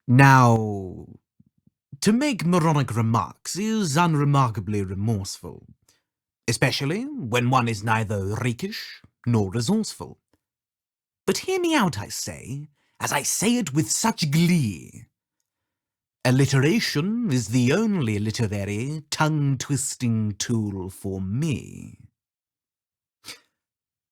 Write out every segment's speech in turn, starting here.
Now, to make moronic remarks is unremarkably remorseful, especially when one is neither rakish nor resourceful. But hear me out, I say, as I say it with such glee. Alliteration is the only literary tongue-twisting tool for me.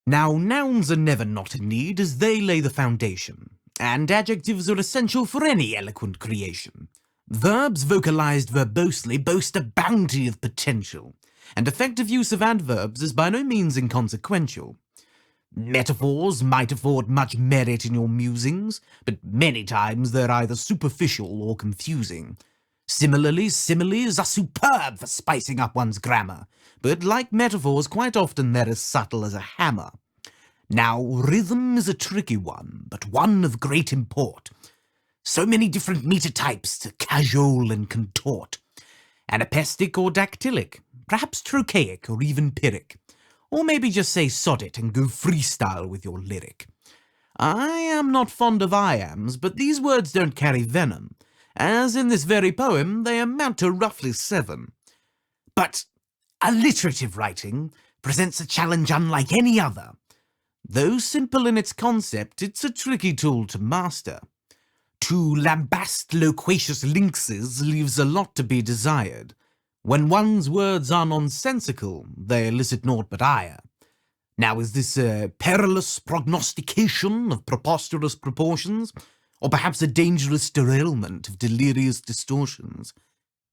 Now, nouns are never not in need, as they lay the foundation, and adjectives are essential for any eloquent creation. Verbs vocalized verbosely boast a bounty of potential, and effective use of adverbs is by no means inconsequential. Metaphors might afford much merit in your musings, but many times they're either superficial or confusing. Similarly, similes are superb for spicing up one's grammar, but like metaphors, quite often they're as subtle as a hammer. Now, rhythm is a tricky one, but one of great import. So many different meter types to cajole and contort. Anapestic or dactylic, perhaps trochaic or even pyrrhic. Or maybe just say sonnet and go freestyle with your lyric. I am not fond of iambs, but these words don't carry venom, as in this very poem they amount to roughly 7. But alliterative writing presents a challenge unlike any other. Though simple in its concept, it's a tricky tool to master. To lambast loquacious lynxes leaves a lot to be desired. When one's words are nonsensical, they elicit naught but ire. Now, is this a perilous prognostication of preposterous proportions, or perhaps a dangerous derailment of delirious distortions?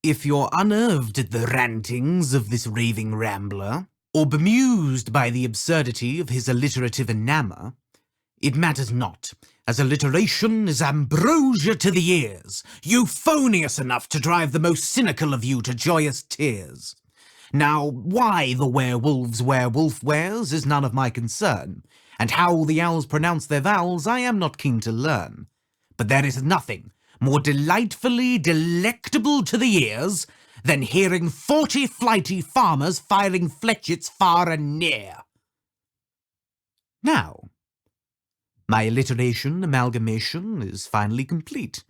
If you're unnerved at the rantings of this raving rambler, or bemused by the absurdity of his alliterative enamor, it matters not, as alliteration is ambrosia to the ears, euphonious enough to drive the most cynical of you to joyous tears. Now, why the werewolves wear wolf wears is none of my concern, and how the owls pronounce their vowels I am not keen to learn. But there is nothing more delightfully delectable to the ears than hearing 40 flighty farmers firing fletchets far and near. Now, my alliteration amalgamation is finally complete,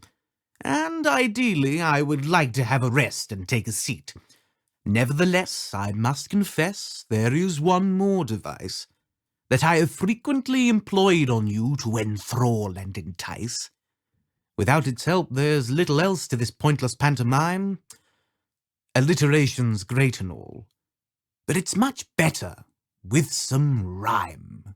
and ideally I would like to have a rest and take a seat. Nevertheless, I must confess there is one more device that I have frequently employed on you to enthrall and entice. Without its help, there's little else to this pointless pantomime. Alliteration's great and all, but it's much better with some rhyme.